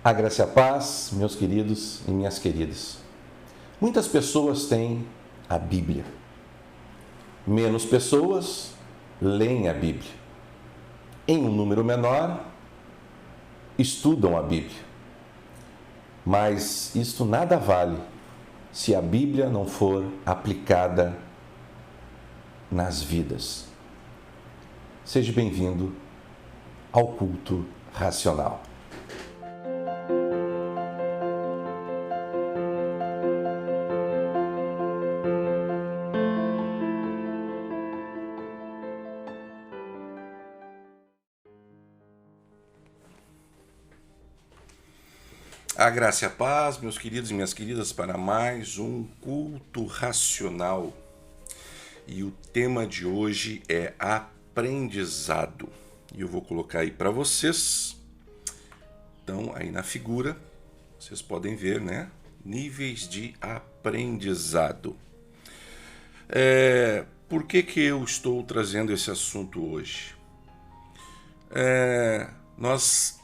A graça e a paz, meus queridos e minhas queridas. Muitas pessoas têm a Bíblia. Menos pessoas leem a Bíblia. Em um número menor, estudam a Bíblia. Mas isto nada vale se a Bíblia não for aplicada nas vidas. Seja bem-vindo ao culto racional. A graça e a paz, meus queridos e minhas queridas, para mais um culto racional. E o tema de hoje é aprendizado. E eu vou colocar aí para vocês. Então, aí na figura, vocês podem ver, né? Níveis de aprendizado. Por que eu estou trazendo esse assunto hoje? Nós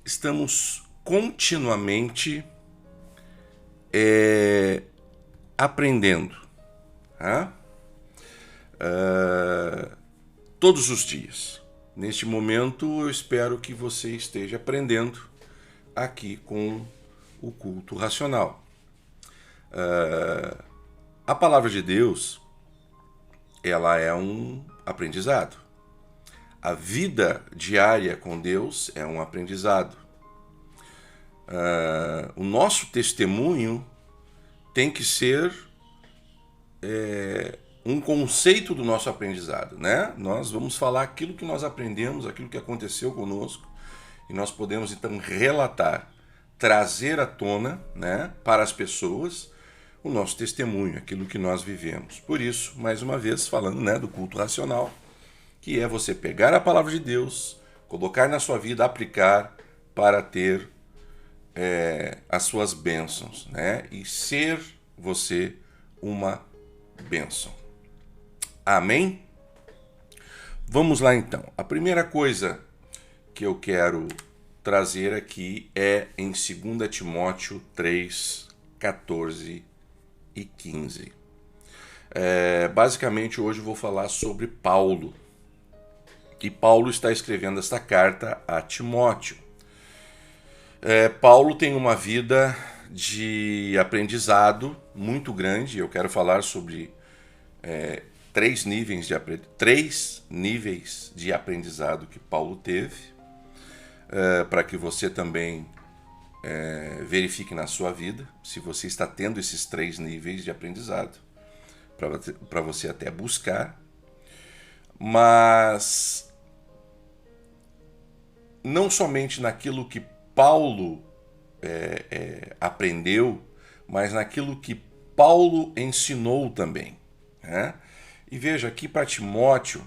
estamos continuamente aprendendo, tá? Todos os dias. Neste momento, eu espero que você esteja aprendendo aqui com o culto racional. A palavra de Deus, ela é um aprendizado. A vida diária com Deus é um aprendizado. O nosso testemunho tem que ser um conceito do nosso aprendizado, né? Nós vamos falar aquilo que nós aprendemos, aquilo que aconteceu conosco, e nós podemos então relatar, trazer à tona, né, para as pessoas o nosso testemunho, aquilo que nós vivemos. Por isso, mais uma vez, falando, né, do culto racional, que é você pegar a palavra de Deus, colocar na sua vida, aplicar para ter as suas bênçãos, né? E ser você uma bênção. Amém? Vamos lá então. A primeira coisa que eu quero trazer aqui é em 2 Timóteo 3, 14 e 15. Basicamente hoje eu vou falar sobre Paulo. E Paulo está escrevendo esta carta a Timóteo. Paulo tem uma vida de aprendizado muito grande. Eu quero falar sobre três níveis de aprendizado que Paulo teve, para que você também verifique na sua vida se você está tendo esses 3 níveis de aprendizado, para você até buscar. Mas não somente naquilo que Paulo aprendeu, mas naquilo que Paulo ensinou também, né? E veja aqui para Timóteo,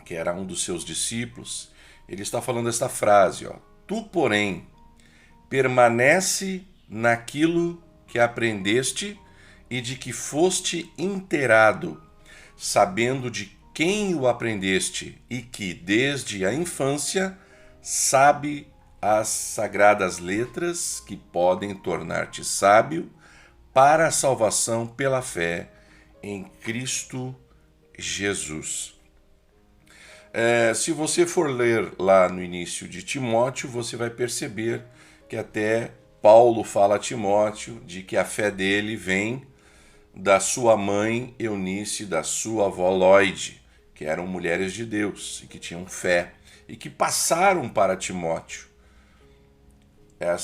que era um dos seus discípulos, ele está falando esta frase, ó: Tu, porém, permanece naquilo que aprendeste e de que foste inteirado, sabendo de quem o aprendeste e que, desde a infância, sabe as sagradas letras que podem tornar-te sábio para a salvação pela fé em Cristo Jesus. Se você for ler lá no início de Timóteo, você vai perceber que até Paulo fala a Timóteo de que a fé dele vem da sua mãe Eunice, da sua avó Lóide, que eram mulheres de Deus e que tinham fé e que passaram para Timóteo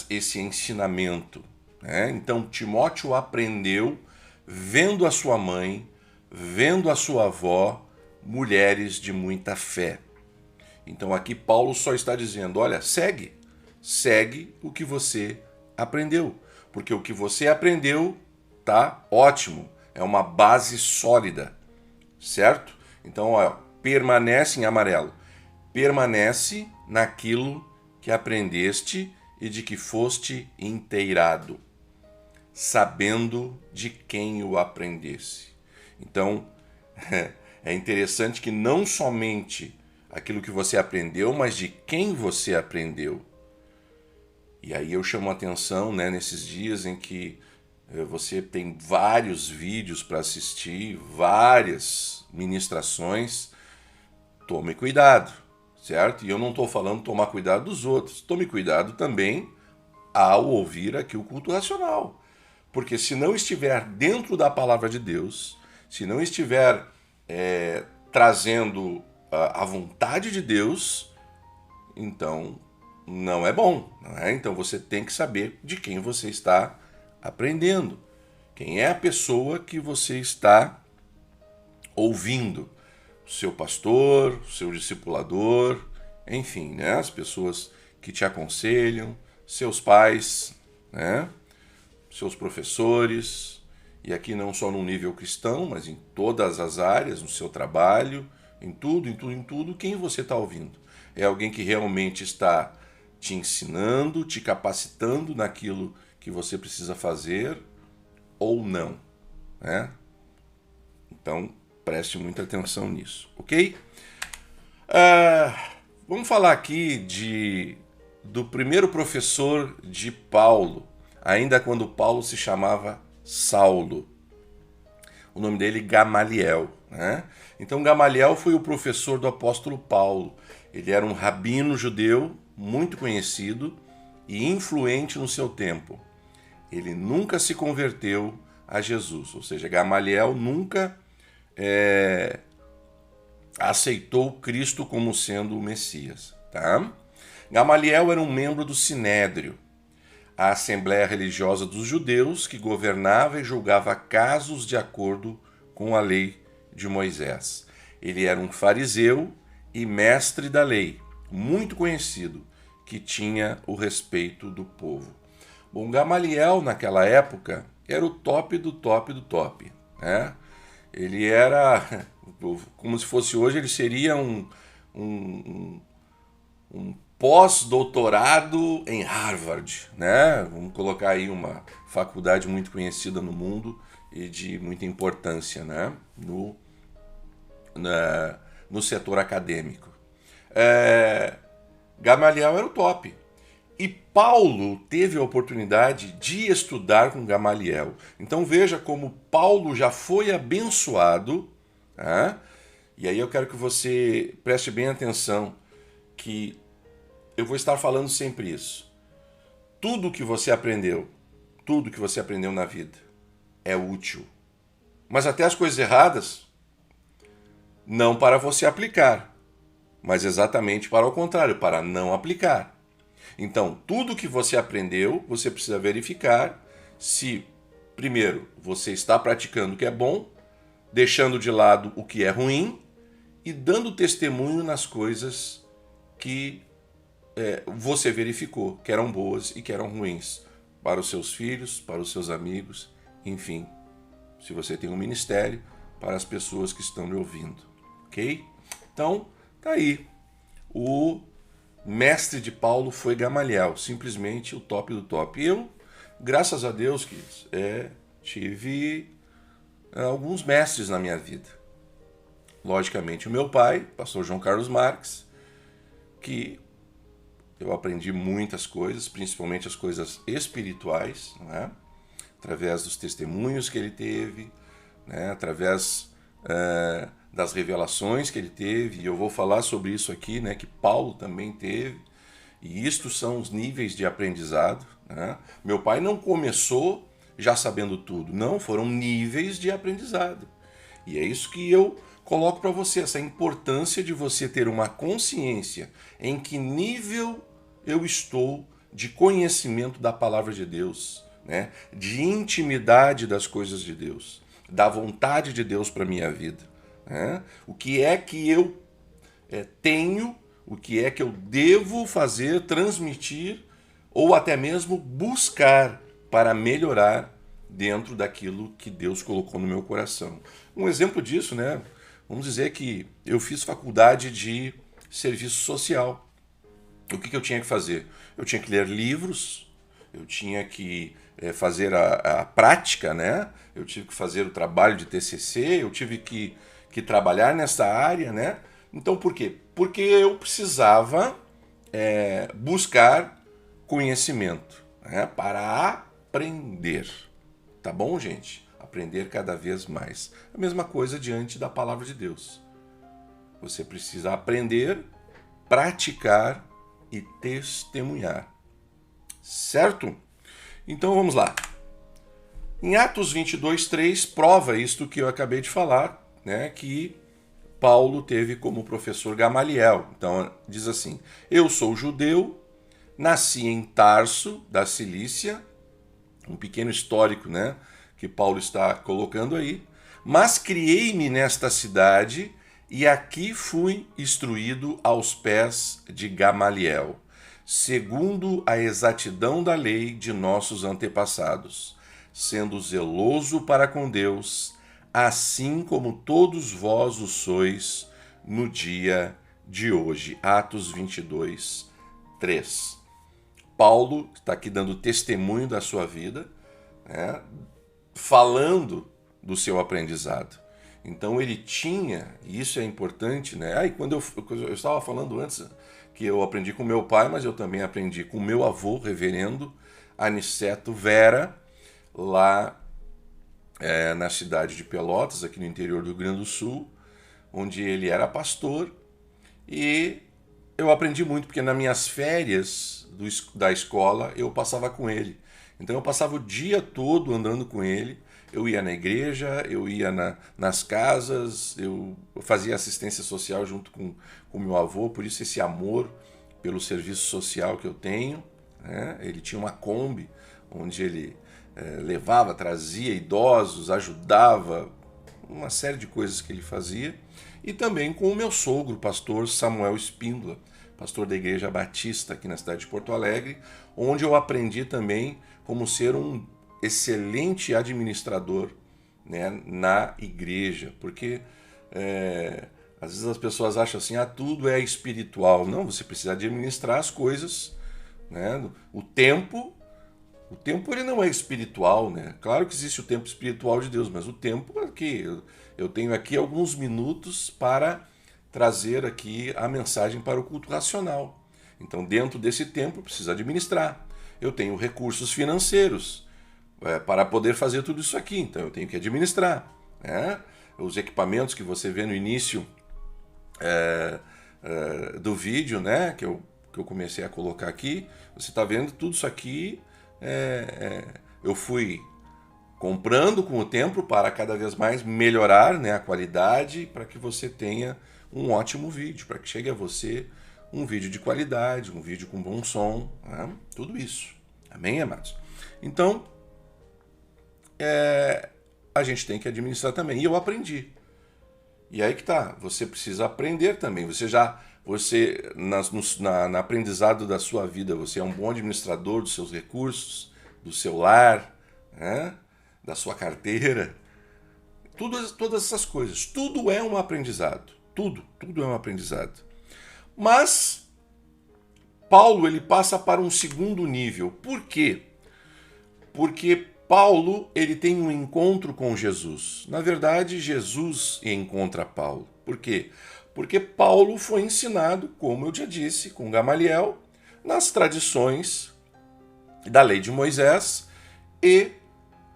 esse ensinamento, né? Então Timóteo aprendeu vendo a sua mãe, vendo a sua avó, mulheres de muita fé. Então aqui Paulo só está dizendo, olha, segue o que você aprendeu, porque o que você aprendeu tá ótimo, é uma base sólida, certo? Então, ó, permanece em amarelo, permanece naquilo que aprendeste e de que foste inteirado, sabendo de quem o aprendesse. Então, é interessante que não somente aquilo que você aprendeu, mas de quem você aprendeu. E aí eu chamo a atenção, né, nesses dias em que você tem vários vídeos para assistir, várias ministrações. Tome cuidado, certo? E eu não estou falando tomar cuidado dos outros. Tome cuidado também ao ouvir aqui o culto racional. Porque se não estiver dentro da palavra de Deus, se não estiver trazendo a vontade de Deus, então não é bom. Não é? Então você tem que saber de quem você está aprendendo. Quem é a pessoa que você está ouvindo? O seu pastor, o seu discipulador, enfim, né? As pessoas que te aconselham, seus pais, né? Seus professores, e aqui não só no nível cristão, mas em todas as áreas, no seu trabalho, em tudo, quem você está ouvindo? É alguém que realmente está te ensinando, te capacitando naquilo que você precisa fazer ou não, né? Então, preste muita atenção nisso, ok? Vamos falar aqui do primeiro professor de Paulo, ainda quando Paulo se chamava Saulo. O nome dele Gamaliel, né? Então Gamaliel foi o professor do apóstolo Paulo. Ele era um rabino judeu muito conhecido e influente no seu tempo. Ele nunca se converteu a Jesus, ou seja, Gamaliel nunca aceitou Cristo como sendo o Messias, tá? Gamaliel era um membro do Sinédrio, a Assembleia Religiosa dos Judeus, que governava e julgava casos de acordo com a lei de Moisés. Ele era um fariseu e mestre da lei, muito conhecido, que tinha o respeito do povo. Bom, Gamaliel, naquela época, era o top do top do top, né? Ele era, como se fosse hoje, ele seria um pós-doutorado em Harvard, né? Vamos colocar aí uma faculdade muito conhecida no mundo e de muita importância, né? No setor acadêmico. Gamaliel era o top. E Paulo teve a oportunidade de estudar com Gamaliel. Então veja como Paulo já foi abençoado, tá? E aí eu quero que você preste bem atenção, que eu vou estar falando sempre isso. Tudo que você aprendeu na vida é útil. Mas até as coisas erradas, não para você aplicar, mas exatamente para o contrário, para não aplicar. Então, tudo que você aprendeu, você precisa verificar se, primeiro, você está praticando o que é bom, deixando de lado o que é ruim e dando testemunho nas coisas que você verificou que eram boas e que eram ruins para os seus filhos, para os seus amigos, enfim, se você tem um ministério, para as pessoas que estão lhe ouvindo, ok? Então, tá aí. O mestre de Paulo foi Gamaliel, simplesmente o top do top. E eu, graças a Deus, queridos, tive alguns mestres na minha vida. Logicamente, o meu pai, pastor João Carlos Marques, que eu aprendi muitas coisas, principalmente as coisas espirituais, né? Através dos testemunhos que ele teve, né? Através das revelações que ele teve, e eu vou falar sobre isso aqui, né? Que Paulo também teve, e isto são os níveis de aprendizado, né? Meu pai não começou já sabendo tudo, não, foram níveis de aprendizado, e é isso que eu coloco para você, essa importância de você ter uma consciência em que nível eu estou de conhecimento da palavra de Deus, né? De intimidade das coisas de Deus, da vontade de Deus para a minha vida, né? O que é que eu tenho, o que é que eu devo fazer, transmitir ou até mesmo buscar para melhorar dentro daquilo que Deus colocou no meu coração. Um exemplo disso, né? Vamos dizer que eu fiz faculdade de serviço social. O que eu tinha que fazer? Eu tinha que ler livros, eu tinha que fazer a prática, né? Eu tive que fazer o trabalho de TCC, eu tive que trabalhar nessa área, né? Então, por quê? Porque eu precisava buscar conhecimento, né? Para aprender. Tá bom, gente? Aprender cada vez mais. A mesma coisa diante da palavra de Deus. Você precisa aprender, praticar e testemunhar. Certo? Então vamos lá. Em Atos 22:3 prova isto que eu acabei de falar, né? Que Paulo teve como professor Gamaliel. Então diz assim: eu sou judeu, nasci em Tarso, da Cilícia, um pequeno histórico, né, que Paulo está colocando aí, mas criei-me nesta cidade e aqui fui instruído aos pés de Gamaliel, segundo a exatidão da lei de nossos antepassados, sendo zeloso para com Deus, assim como todos vós o sois no dia de hoje. Atos 22:3. Paulo está aqui dando testemunho da sua vida, né, falando do seu aprendizado. Então ele tinha, e isso é importante, né? Aí quando eu estava falando antes que eu aprendi com meu pai, mas eu também aprendi com meu avô, reverendo Aniceto Vera, lá na cidade de Pelotas, aqui no interior do Rio Grande do Sul, onde ele era pastor. E eu aprendi muito, porque nas minhas férias da escola eu passava com ele. Então eu passava o dia todo andando com ele. Eu ia na igreja, eu ia nas casas, eu fazia assistência social junto com meu avô, por isso esse amor pelo serviço social que eu tenho, né? Ele tinha uma Kombi, onde ele levava, trazia idosos, ajudava, uma série de coisas que ele fazia. E também com o meu sogro, o pastor Samuel Espíndola, pastor da Igreja Batista aqui na cidade de Porto Alegre, onde eu aprendi também como ser um excelente administrador, né, na igreja, porque às vezes as pessoas acham assim, tudo é espiritual. Não, você precisa administrar as coisas, né? O tempo ele não é espiritual, né? Claro que existe o tempo espiritual de Deus, mas o tempo é que eu tenho aqui alguns minutos para trazer aqui a mensagem para o culto racional. Então, dentro desse tempo, eu preciso administrar. Eu tenho recursos financeiros para poder fazer tudo isso aqui, então eu tenho que administrar, né? Os equipamentos que você vê no início do vídeo, né, que eu comecei a colocar aqui, você está vendo tudo isso aqui. Eu fui comprando com o tempo para cada vez mais melhorar, né, a qualidade, para que você tenha um ótimo vídeo, para que chegue a você um vídeo de qualidade, um vídeo com bom som, né? Tudo isso. Amém, amados? Então, a gente tem que administrar também. E eu aprendi. E aí que tá, você precisa aprender também. Na aprendizado da sua vida, você é um bom administrador dos seus recursos, do seu lar, né? Da sua carteira. Todas essas coisas. Tudo é um aprendizado. Tudo é um aprendizado. Mas Paulo ele passa para um segundo nível. Por quê? Porque Paulo ele tem um encontro com Jesus. Na verdade, Jesus encontra Paulo. Por quê? Porque Paulo foi ensinado, como eu já disse, com Gamaliel, nas tradições da lei de Moisés, e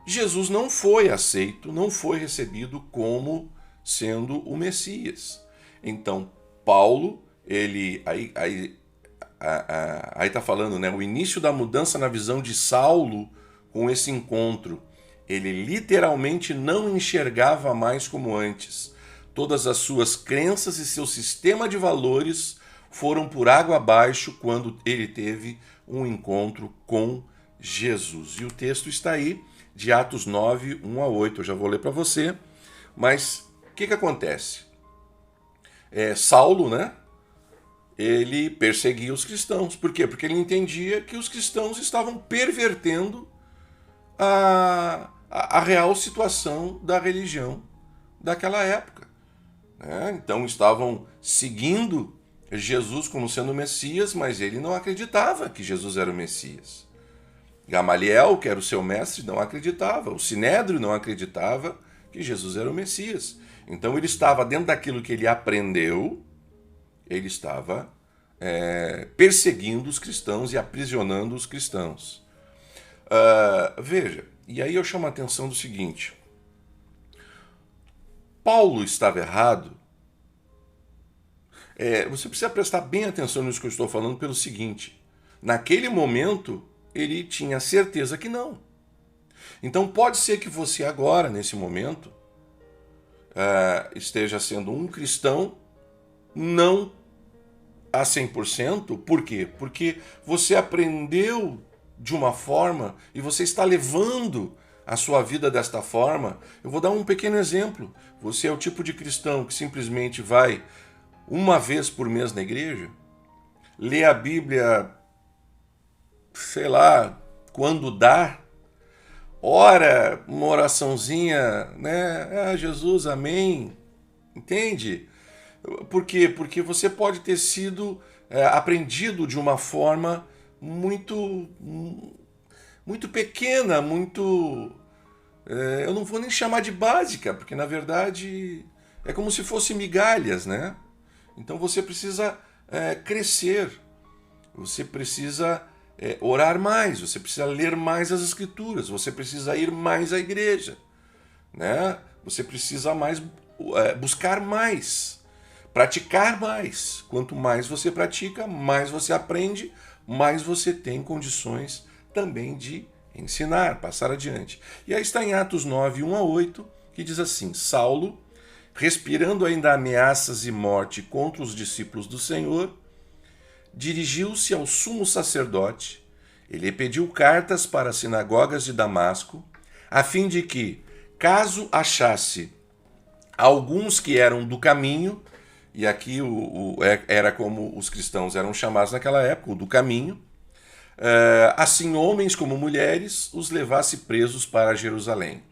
Jesus não foi aceito, não foi recebido como sendo o Messias. Então, Paulo, ele aí está falando, né, o início da mudança na visão de Saulo com esse encontro. Ele literalmente não enxergava mais como antes. Todas as suas crenças e seu sistema de valores foram por água abaixo quando ele teve um encontro com Jesus. E o texto está aí, de Atos 9, 1-8. Eu já vou ler para você. Mas o que acontece? Saulo, né? Ele perseguia os cristãos. Por quê? Porque ele entendia que os cristãos estavam pervertendo a real situação da religião daquela época, né? Então estavam seguindo Jesus como sendo o Messias, mas ele não acreditava que Jesus era o Messias. Gamaliel, que era o seu mestre, não acreditava. O Sinédrio não acreditava que Jesus era o Messias. Então ele estava dentro daquilo que ele aprendeu, ele estava perseguindo os cristãos e aprisionando os cristãos. Veja, e aí eu chamo a atenção do seguinte: Paulo estava errado. Você precisa prestar bem atenção nisso que eu estou falando pelo seguinte: naquele momento ele tinha certeza que não. Então pode ser que você agora, nesse momento, esteja sendo um cristão não a 100%. Por quê? Porque você aprendeu de uma forma e você está levando a sua vida desta forma. Eu vou dar um pequeno exemplo. Você é o tipo de cristão que simplesmente vai uma vez por mês na igreja, lê a Bíblia, sei lá, quando dá, ora uma oraçãozinha, né? Jesus, amém. Entende? Por quê? Porque você pode ter sido aprendido de uma forma muito pequena, eu não vou nem chamar de básica, porque na verdade é como se fosse migalhas, né? Então você precisa crescer, você precisa orar mais, você precisa ler mais as Escrituras, você precisa ir mais à igreja, né? Você precisa buscar mais, praticar mais. Quanto mais você pratica, mais você aprende, mais você tem condições também de ensinar, passar adiante. E aí está em Atos 9, 1-8, que diz assim: Saulo, respirando ainda ameaças e morte contra os discípulos do Senhor, dirigiu-se ao sumo sacerdote. Ele pediu cartas para as sinagogas de Damasco, a fim de que, caso achasse alguns que eram do caminho, e aqui era como os cristãos eram chamados naquela época, o do caminho, assim homens como mulheres, os levasse presos para Jerusalém.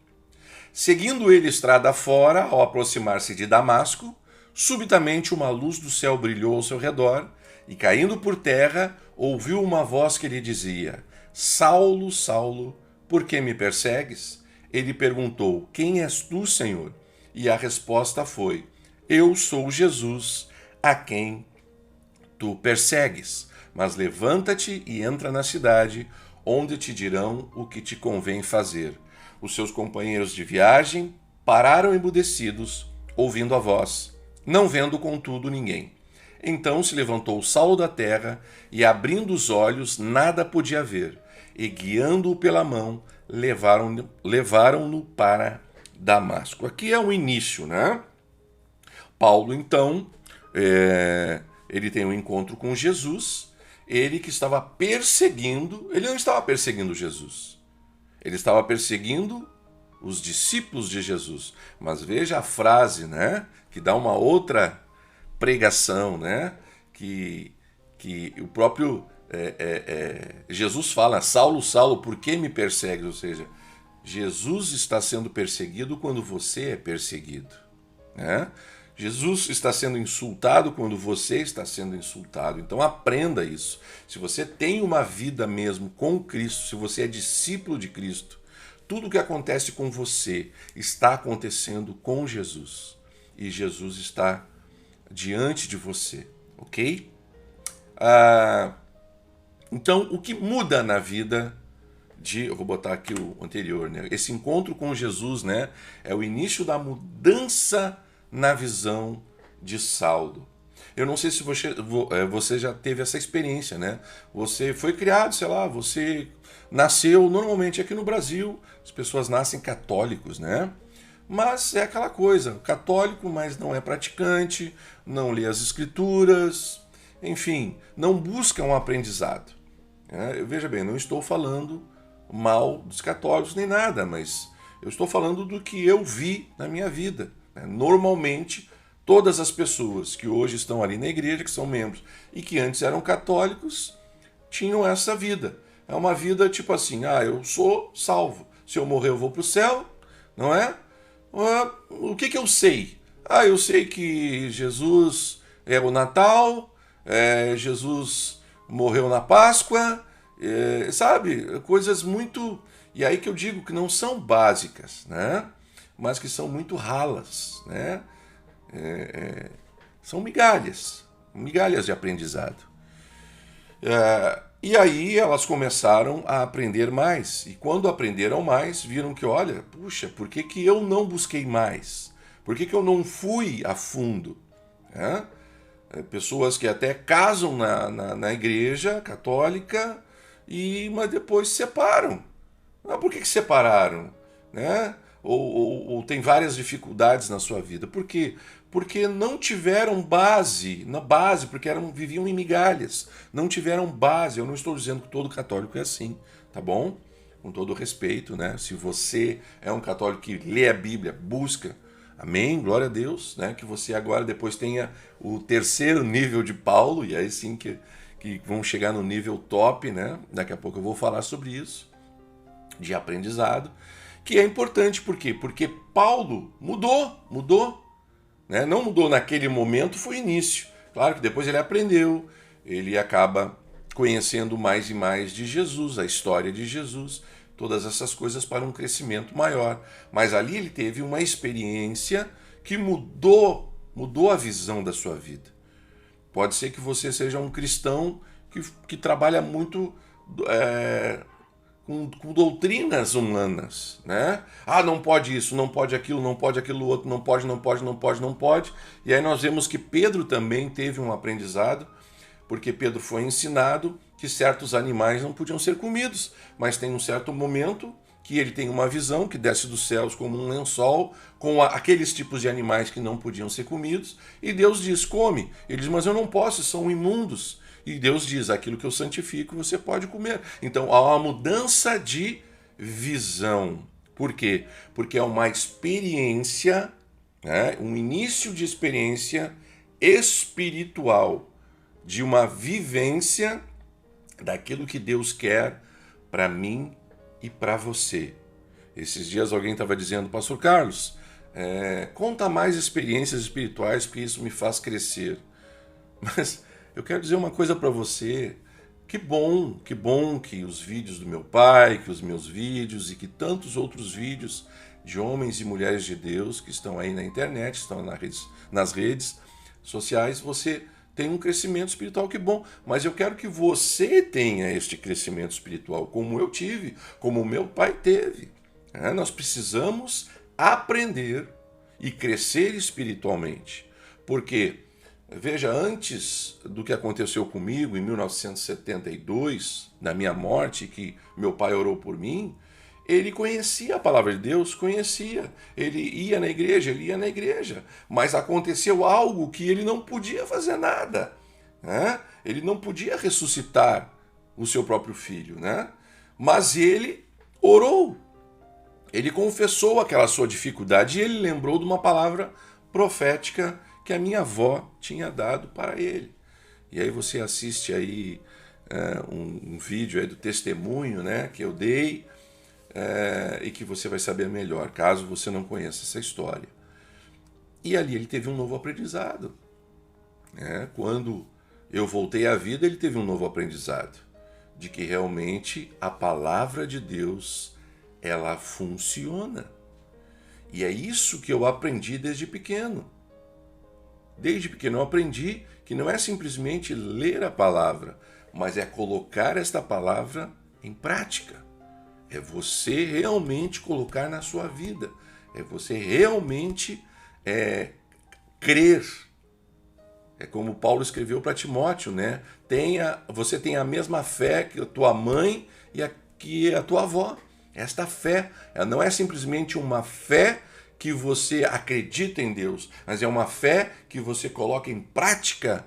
Seguindo ele estrada fora, ao aproximar-se de Damasco, subitamente uma luz do céu brilhou ao seu redor, e caindo por terra, ouviu uma voz que lhe dizia: Saulo, Saulo, por que me persegues? Ele perguntou: Quem és tu, Senhor? E a resposta foi: Eu sou Jesus, a quem tu persegues. Mas levanta-te e entra na cidade, onde te dirão o que te convém fazer. Os seus companheiros de viagem pararam emudecidos, ouvindo a voz, não vendo, contudo, ninguém. Então se levantou Saulo da terra, e abrindo os olhos, nada podia ver, e guiando-o pela mão, levaram-no para Damasco. Aqui é o início, né? Paulo, então, ele tem um encontro com Jesus, ele que estava perseguindo, ele não estava perseguindo Jesus. Ele estava perseguindo os discípulos de Jesus. Mas veja a frase, né? Que dá uma outra pregação, né? Que o próprio Jesus fala: Saulo, Saulo, por que me persegues? Ou seja, Jesus está sendo perseguido quando você é perseguido, né? Jesus está sendo insultado quando você está sendo insultado. Então aprenda isso. Se você tem uma vida mesmo com Cristo, se você é discípulo de Cristo, tudo o que acontece com você está acontecendo com Jesus. E Jesus está diante de você, ok? Então, o que muda na vida eu vou botar aqui o anterior, né? Esse encontro com Jesus, né? É o início da mudança na visão de Saulo. Eu não sei se você já teve essa experiência, né? Você foi criado, sei lá, você nasceu, normalmente aqui no Brasil, as pessoas nascem católicos, né? Mas é aquela coisa, católico, mas não é praticante, não lê as escrituras, enfim, não busca um aprendizado. Veja bem, não estou falando mal dos católicos nem nada, mas eu estou falando do que eu vi na minha vida. Normalmente, todas as pessoas que hoje estão ali na igreja, que são membros e que antes eram católicos, tinham essa vida. É uma vida tipo assim: eu sou salvo, se eu morrer eu vou para o céu, não é? O que eu sei? Eu sei que Jesus é o Natal, Jesus morreu na Páscoa, sabe? Coisas muito... E aí que eu digo que não são básicas, né? Mas que são muito ralas, né? São migalhas de aprendizado. E aí elas começaram a aprender mais. E quando aprenderam mais, viram que, olha, puxa, por que que eu não busquei mais? Por que que eu não fui a fundo? Né? Pessoas que até casam na igreja católica, mas depois se separam. Ah, por que que separaram? Né? Ou tem várias dificuldades na sua vida. Por quê? Porque não tiveram base, porque viviam em migalhas. Não tiveram base. Eu não estou dizendo que todo católico é assim, tá bom? Com todo respeito, né? Se você é um católico que lê a Bíblia, busca, amém, glória a Deus, né? Que você agora depois tenha o terceiro nível de Paulo, e aí sim que vão chegar no nível top, né? Daqui a pouco eu vou falar sobre isso, de aprendizado, que é importante, por quê? Porque Paulo mudou, né? Não mudou naquele momento, foi o início. Claro que depois ele aprendeu, ele acaba conhecendo mais e mais de Jesus, a história de Jesus, todas essas coisas para um crescimento maior. Mas ali ele teve uma experiência que mudou a visão da sua vida. Pode ser que você seja um cristão que trabalha muito com doutrinas humanas, né? Ah, não pode isso, não pode aquilo outro, não pode. E aí nós vemos que Pedro também teve um aprendizado, porque Pedro foi ensinado que certos animais não podiam ser comidos, mas tem um certo momento que ele tem uma visão que desce dos céus como um lençol, com aqueles tipos de animais que não podiam ser comidos, e Deus diz, come. Ele diz, mas eu não posso, são imundos. E Deus diz, aquilo que eu santifico você pode comer. Então há uma mudança de visão. Por quê? Porque é uma experiência, né, um início de experiência espiritual, de uma vivência daquilo que Deus quer para mim e para você. Esses dias alguém estava dizendo, Pastor Carlos, conta mais experiências espirituais, porque isso me faz crescer. Mas eu quero dizer uma coisa para você. Que bom que os vídeos do meu pai, que os meus vídeos e que tantos outros vídeos de homens e mulheres de Deus que estão aí na internet, estão nas redes sociais, você tem um crescimento espiritual, que bom. Mas eu quero que você tenha este crescimento espiritual, como eu tive, como o meu pai teve. Nós precisamos aprender e crescer espiritualmente. Porque, veja, antes do que aconteceu comigo em 1972, na minha morte, que meu pai orou por mim, ele conhecia a palavra de Deus, conhecia. Ele ia na igreja, mas aconteceu algo que ele não podia fazer nada, né? Ele não podia ressuscitar o seu próprio filho, né? Mas ele orou, ele confessou aquela sua dificuldade e ele lembrou de uma palavra profética que a minha avó tinha dado para ele. E aí você assiste aí um vídeo aí do testemunho, né, que eu dei, e que você vai saber melhor, caso você não conheça essa história. E ali ele teve um novo aprendizado. Quando eu voltei à vida, ele teve um novo aprendizado, de que realmente a palavra de Deus, ela funciona. E é isso que eu aprendi desde pequeno. Desde pequeno eu aprendi que não é simplesmente ler a palavra, mas é colocar esta palavra em prática. É você realmente colocar na sua vida. É você realmente crer. É como Paulo escreveu para Timóteo, né? Você tem a mesma fé que a tua mãe e que a tua avó. Esta fé, ela não é simplesmente uma fé que você acredita em Deus, mas é uma fé que você coloca em prática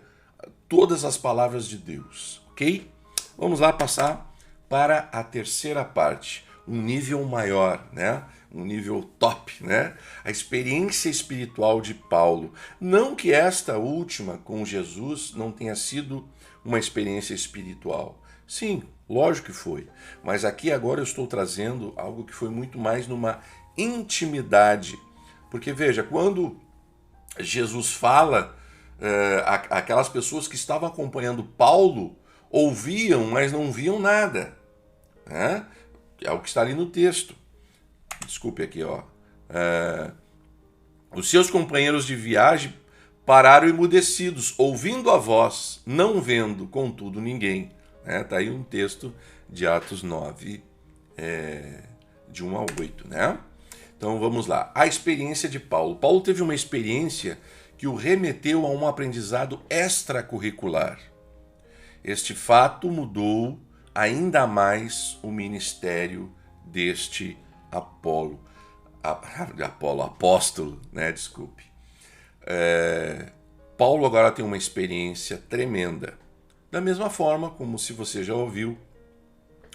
todas as palavras de Deus, ok? Vamos lá passar para a terceira parte, um nível maior, né? Um nível top, né? A experiência espiritual de Paulo. Não que esta última com Jesus não tenha sido uma experiência espiritual. Sim, lógico que foi. Mas aqui agora eu estou trazendo algo que foi muito mais numa intimidade. Porque veja, quando Jesus fala, aquelas pessoas que estavam acompanhando Paulo ouviam, mas não viam nada. Né? É o que está ali no texto. Desculpe aqui, ó. Os seus companheiros de viagem pararam emudecidos, ouvindo a voz, não vendo, contudo, ninguém. Está aí um texto de Atos 9, de 1 a 8. Né? Então vamos lá. A experiência de Paulo. Paulo teve uma experiência que o remeteu a um aprendizado extracurricular. Este fato mudou ainda mais o ministério deste apóstolo, né? Desculpe. Paulo agora tem uma experiência tremenda. Da mesma forma como, se você já ouviu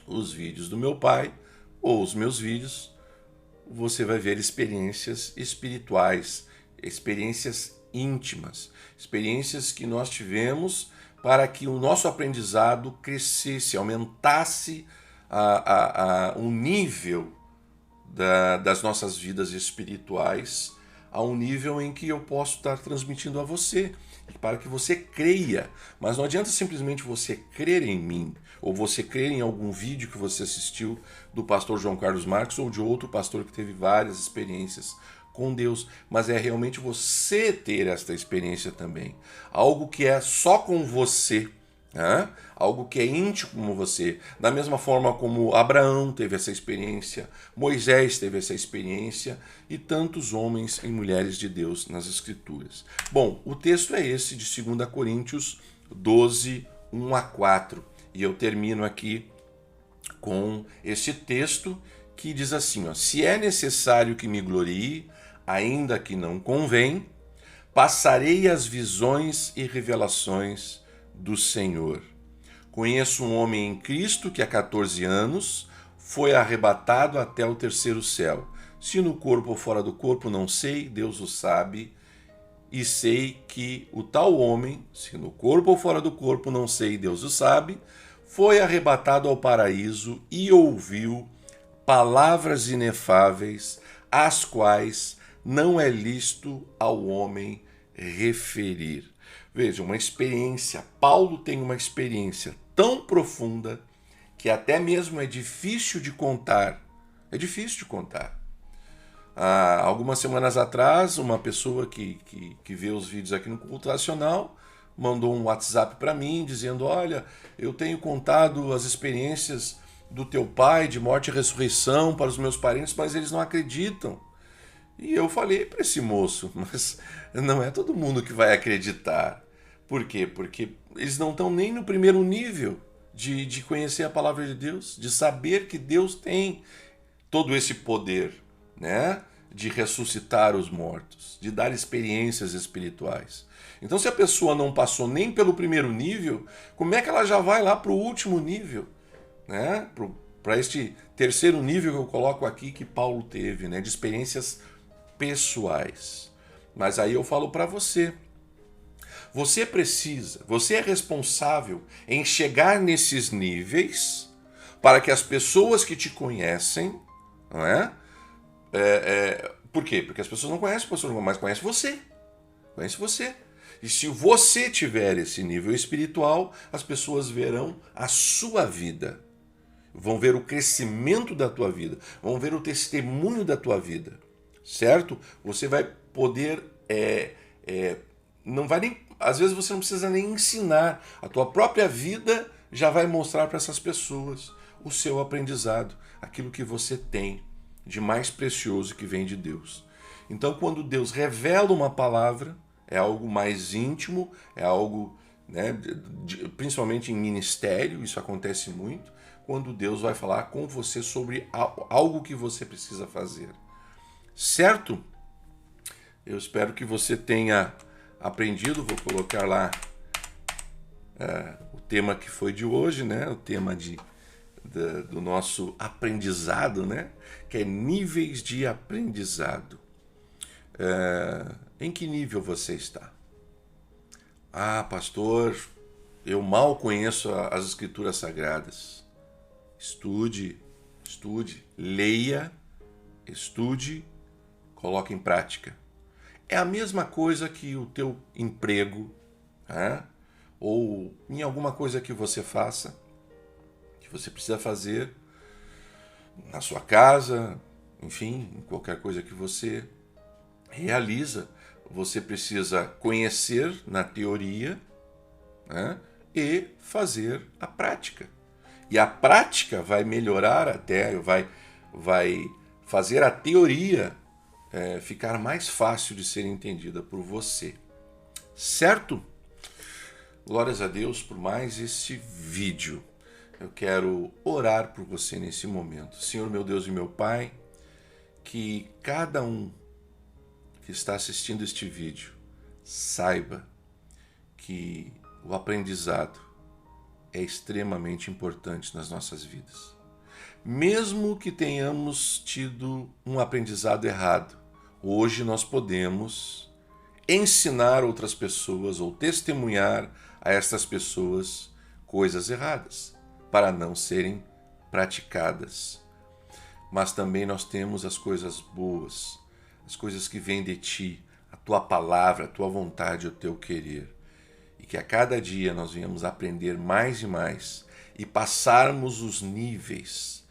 os vídeos do meu pai ou os meus vídeos, você vai ver experiências espirituais, experiências íntimas, experiências que nós tivemos para que o nosso aprendizado crescesse, aumentasse o nível das nossas vidas espirituais, a um nível em que eu posso estar transmitindo a você, para que você creia. Mas não adianta simplesmente você crer em mim, ou você crer em algum vídeo que você assistiu do pastor João Carlos Marques ou de outro pastor que teve várias experiências com Deus, mas é realmente você ter esta experiência também. Algo que é só com você, né? Algo que é íntimo com você. Da mesma forma como Abraão teve essa experiência, Moisés teve essa experiência e tantos homens e mulheres de Deus nas Escrituras. Bom, o texto é esse de 2 Coríntios 12, 1 a 4. E eu termino aqui com esse texto que diz assim, ó: se é necessário que me glorie, ainda que não convém, passarei as visões e revelações do Senhor. Conheço um homem em Cristo que há 14 anos foi arrebatado até o terceiro céu. Se no corpo ou fora do corpo, não sei, Deus o sabe. E sei que o tal homem, se no corpo ou fora do corpo, não sei, Deus o sabe, foi arrebatado ao paraíso e ouviu palavras inefáveis, as quais não é lícito ao homem referir. Veja, uma experiência. Paulo tem uma experiência tão profunda que até mesmo é difícil de contar. É difícil de contar. Há algumas semanas atrás, uma pessoa que vê os vídeos aqui no Culto Nacional mandou um WhatsApp para mim dizendo: olha, eu tenho contado as experiências do teu pai de morte e ressurreição para os meus parentes, mas eles não acreditam. E eu falei para esse moço, mas não é todo mundo que vai acreditar. Por quê? Porque eles não estão nem no primeiro nível de conhecer a palavra de Deus, de saber que Deus tem todo esse poder, né? De ressuscitar os mortos, de dar experiências espirituais. Então, se a pessoa não passou nem pelo primeiro nível, como é que ela já vai lá para o último nível, né? Para este terceiro nível que eu coloco aqui que Paulo teve, né? De experiências pessoais. Mas aí eu falo para você, você é responsável em chegar nesses níveis para que as pessoas que te conhecem, não é? Por quê? Porque as pessoas não conhecem o pastor João, mas conhecem você. Conhece você. E se você tiver esse nível espiritual, as pessoas verão a sua vida. Vão ver o crescimento da tua vida. Vão ver o testemunho da tua vida. Certo? Você vai poder... não vai nem, às vezes você não precisa nem ensinar. A tua própria vida já vai mostrar para essas pessoas o seu aprendizado. Aquilo que você tem de mais precioso que vem de Deus. Então, quando Deus revela uma palavra, é algo mais íntimo, é algo, né, principalmente em ministério, isso acontece muito, quando Deus vai falar com você sobre algo que você precisa fazer. Certo? Eu espero que você tenha aprendido. Vou colocar lá o tema que foi de hoje, né? O tema do nosso aprendizado, né? Que é níveis de aprendizado. Em que nível você está? Ah, pastor, eu mal conheço as Escrituras Sagradas. Estude, leia, estude, coloque em prática. É a mesma coisa que o teu emprego, né? Ou em alguma coisa que você faça, que você precisa fazer na sua casa, enfim, em qualquer coisa que você realiza, você precisa conhecer na teoria, né? e fazer a prática. E a prática vai melhorar até, vai fazer a teoria ficar mais fácil de ser entendida por você. Certo? Glórias a Deus por mais este vídeo. Eu quero orar por você nesse momento. Senhor, meu Deus e meu Pai, que cada um que está assistindo este vídeo saiba que o aprendizado é extremamente importante nas nossas vidas. Mesmo que tenhamos tido um aprendizado errado, hoje nós podemos ensinar outras pessoas ou testemunhar a estas pessoas coisas erradas, para não serem praticadas. Mas também nós temos as coisas boas, as coisas que vêm de ti, a tua palavra, a tua vontade, o teu querer. E que a cada dia nós venhamos aprender mais e mais e passarmos os níveis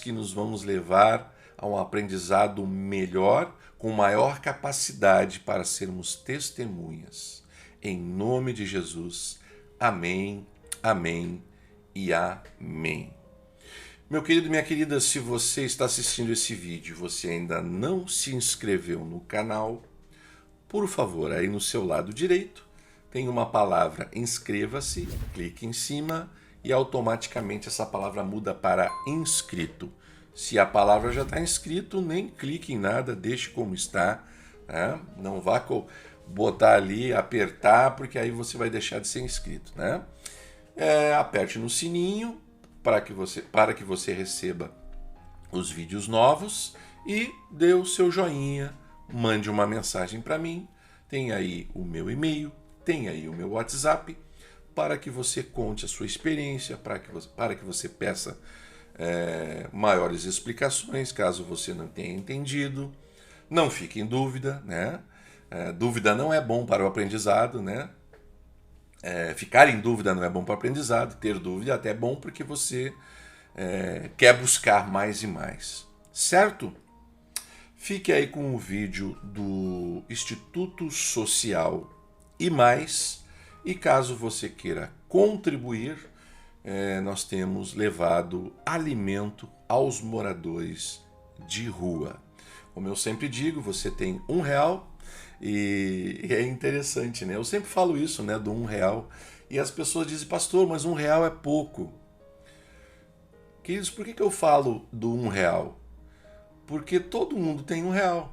que nos vamos levar a um aprendizado melhor, com maior capacidade para sermos testemunhas. Em nome de Jesus. Amém, amém e amém. Meu querido e minha querida, se você está assistindo esse vídeo e você ainda não se inscreveu no canal, por favor, aí no seu lado direito tem uma palavra inscreva-se, clique em cima e automaticamente essa palavra muda para inscrito. Se a palavra já está inscrito, nem clique em nada, deixe como está. Né? Não vá botar ali, apertar, porque aí você vai deixar de ser inscrito. Né? Aperte no sininho para que você receba os vídeos novos e dê o seu joinha, mande uma mensagem para mim. Tem aí o meu e-mail, tem aí o meu WhatsApp, para que você conte a sua experiência, para que você peça maiores explicações, caso você não tenha entendido. Não fique em dúvida, né? Dúvida não é bom para o aprendizado, né? Ficar em dúvida não é bom para o aprendizado, ter dúvida até é bom porque você quer buscar mais e mais, certo? Fique aí com o vídeo do Instituto Social e mais, e caso você queira contribuir, nós temos levado alimento aos moradores de rua. Como eu sempre digo, você tem R$1 e é interessante, né? Eu sempre falo isso, né, do R$1 e as pessoas dizem, pastor, mas R$1 é pouco. Queridos, por que eu falo do R$1? Porque todo mundo tem R$1,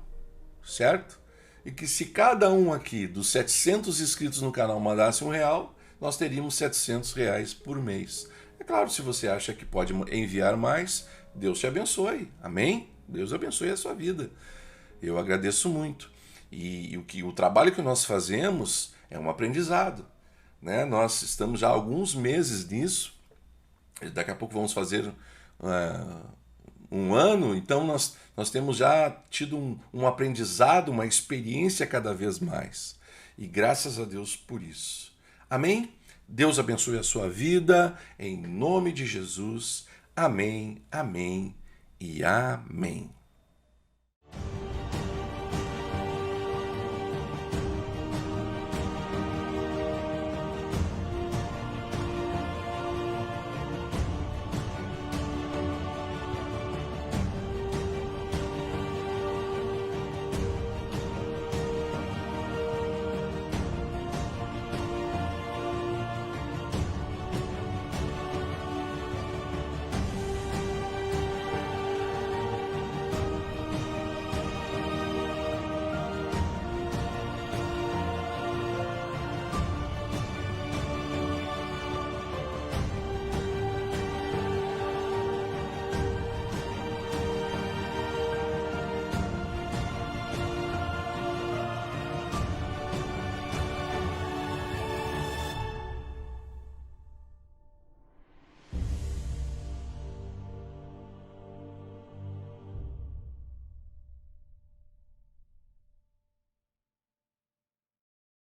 certo? E que se cada um aqui dos 700 inscritos no canal mandasse R$1, nós teríamos R$700 por mês. É claro, se você acha que pode enviar mais, Deus te abençoe. Amém? Deus abençoe a sua vida. Eu agradeço muito. E o trabalho que nós fazemos é um aprendizado. Né? Nós estamos já há alguns meses nisso. Daqui a pouco vamos fazer um ano. Então nós temos já tido um aprendizado, uma experiência cada vez mais. E graças a Deus por isso. Amém? Deus abençoe a sua vida, em nome de Jesus. Amém, amém e amém.